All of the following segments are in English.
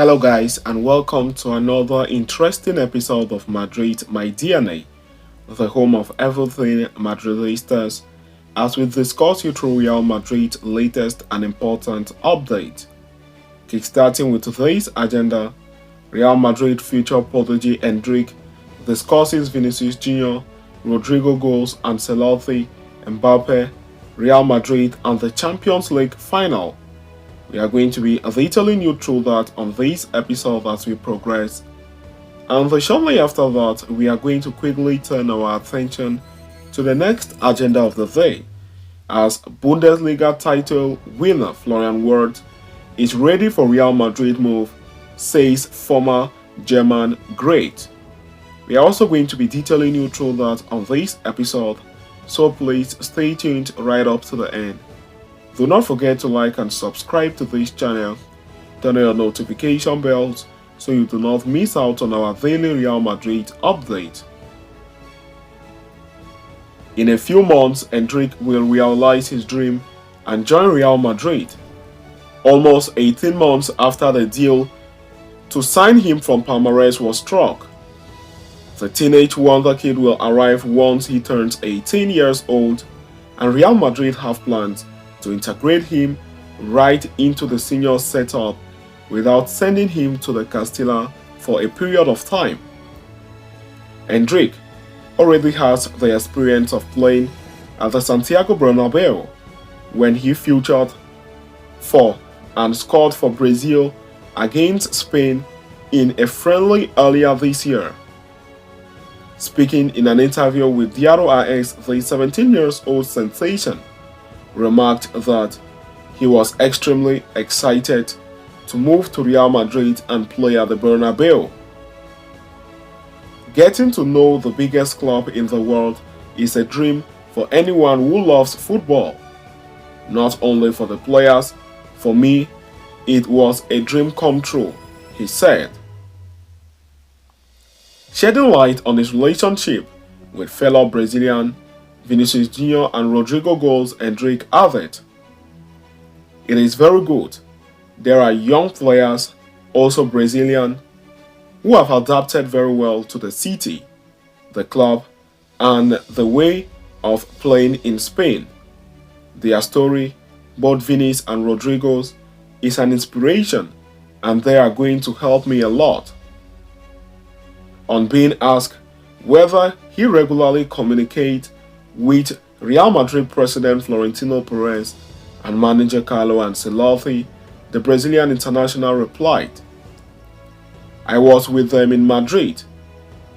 Hello, guys, and welcome to another interesting episode of Madrid, my DNA, the home of everything Madridistas, as we discuss you through Real Madrid's latest and important update. Kickstarting with today's agenda, Real Madrid future prodigy Endrick discusses Vinicius Jr., Rodrygo goals, Ancelotti, Mbappe, Real Madrid, and the Champions League final. We are going to be detailing you through that on this episode as we progress. And shortly after that, we are going to quickly turn our attention to the next agenda of the day, as Bundesliga title winner Florian Wirtz is ready for Real Madrid move, says former German great. We are also going to be detailing you through that on this episode, so please stay tuned right up to the end. Do not forget to like and subscribe to this channel, turn on your notification bells so you do not miss out on our daily Real Madrid update. In a few months, Endrick will realize his dream and join Real Madrid. Almost 18 months after the deal to sign him from Palmeiras was struck, the teenage wonder kid will arrive once he turns 18 years old, and Real Madrid have plans to integrate him right into the senior setup without sending him to the Castilla for a period of time. Endrick already has the experience of playing at the Santiago Bernabeu when he featured for and scored for Brazil against Spain in a friendly earlier this year. Speaking in an interview with Diario AS, the 17-year-old sensation remarked that he was extremely excited to move to Real Madrid and play at the Bernabeu. Getting to know the biggest club in the world is a dream for anyone who loves football. Not only for the players, for me, it was a dream come true, he said. Shedding light on his relationship with fellow Brazilian Vinicius Jr. and Rodrygo goals, Endrick added, "It is very good. There are young players, also Brazilian, who have adapted very well to the city, the club, and the way of playing in Spain. Their story, both Vinicius and Rodrygo's, is an inspiration, and they are going to help me a lot." On being asked whether he regularly communicates with Real Madrid president Florentino Perez and manager Carlo Ancelotti, the Brazilian international replied, "I was with them in Madrid.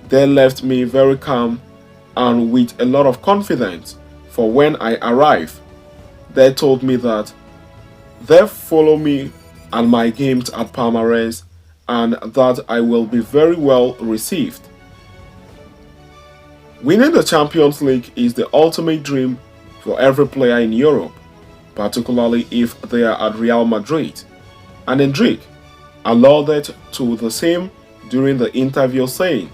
They left me very calm and with a lot of confidence for when I arrived. They told me that they follow me and my games at Palmeiras and that I will be very well received." Winning the Champions League is the ultimate dream for every player in Europe, particularly if they are at Real Madrid, and Endrick alluded to the same during the interview, saying,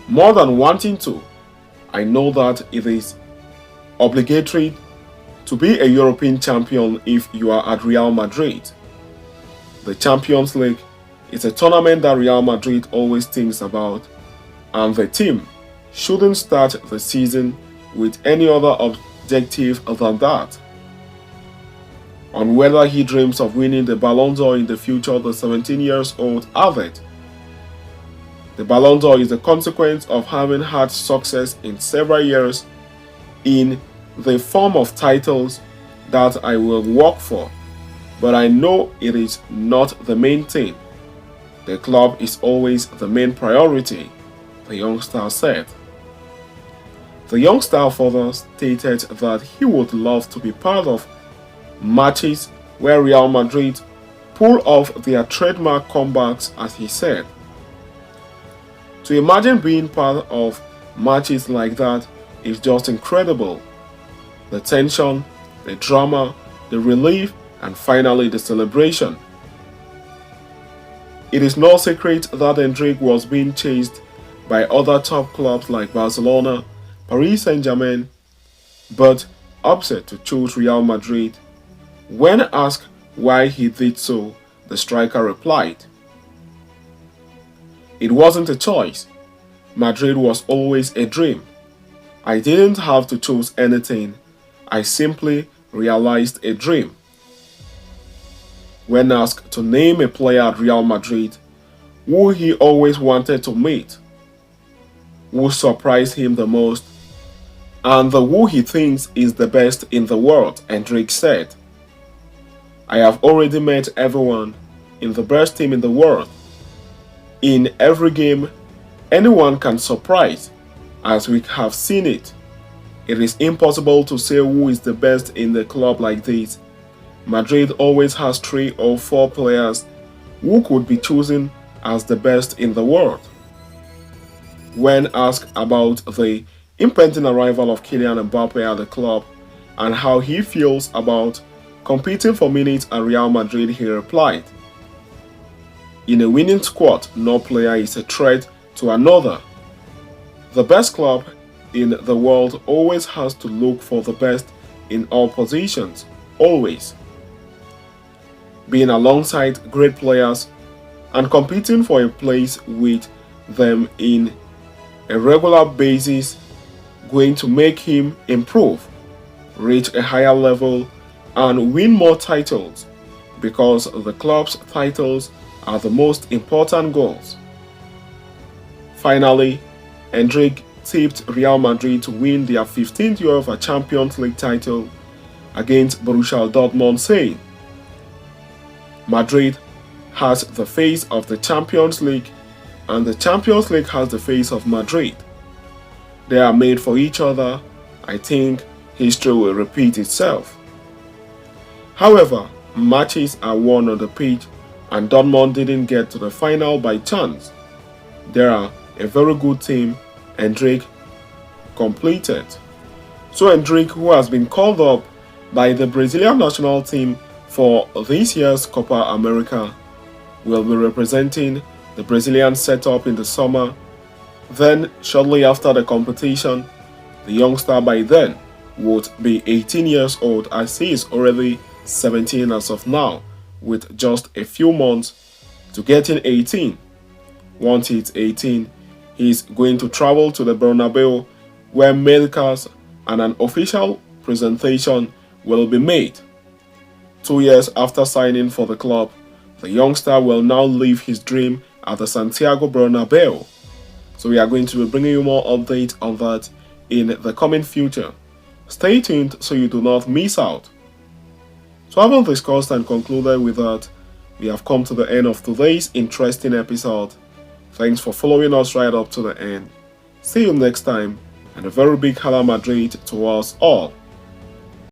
"More than wanting to, I know that it is obligatory to be a European champion if you are at Real Madrid. The Champions League is a tournament that Real Madrid always thinks about, and the team shouldn't start the season with any other objective than that." On whether he dreams of winning the Ballon d'Or in the future, the 17-year-old added, "The Ballon d'Or is a consequence of having had success in several years in the form of titles that I will work for, but I know it is not the main thing. The club is always the main priority," the youngster said. The youngster further stated that he would love to be part of matches where Real Madrid pull off their trademark comebacks, as he said. "To imagine being part of matches like that is just incredible. The tension, the drama, the relief, and finally the celebration." It is no secret that Endrick was being chased by other top clubs like Barcelona, Paris Saint-Germain, but opted to choose Real Madrid. When asked why he did so, the striker replied. It wasn't a choice. Madrid was always a dream. I didn't have to choose anything. I simply realized a dream. When asked to name a player at Real Madrid who he always wanted to meet, who surprised him the most, and who he thinks is the best in the world, Endrick said, I have already met everyone in the best team in the world. In every game, anyone can surprise, as we have seen it. It is impossible to say who is the best in the club like this. Madrid always has 3 or 4 players who could be chosen as the best in the world. When asked about the impending arrival of Kylian Mbappe at the club and how he feels about competing for minutes at Real Madrid, he replied, in a winning squad, no player is a threat to another. The best club in the world always has to look for the best in all positions, always. Being alongside great players and competing for a place with them in a regular basis going to make him improve, reach a higher level, and win more titles, because the club's titles are the most important goals. Finally, Endrick tipped Real Madrid to win their 15th UEFA Champions League title against Borussia Dortmund, saying, Madrid has the face of the Champions League and the Champions League has the face of Madrid. They are made for each other. I think history will repeat itself. However, matches are won on the pitch and Dortmund didn't get to the final by chance. They are a very good team, Endrick completed. So Endrick, who has been called up by the Brazilian national team for this year's Copa America, will be representing the Brazilian setup in the summer. Then, shortly after the competition, the youngster by then would be 18 years old, as he is already 17 as of now, with just a few months to getting 18. Once he's 18, he's going to travel to the Bernabeu, where medicals and an official presentation will be made. 2 years after signing for the club, the youngster will now live his dream at the Santiago Bernabeu. So we are going to be bringing you more updates on that in the coming future. Stay tuned so you do not miss out. So having discussed and concluded with that, we have come to the end of today's interesting episode. Thanks for following us right up to the end. See you next time, and a very big Hala Madrid to us all.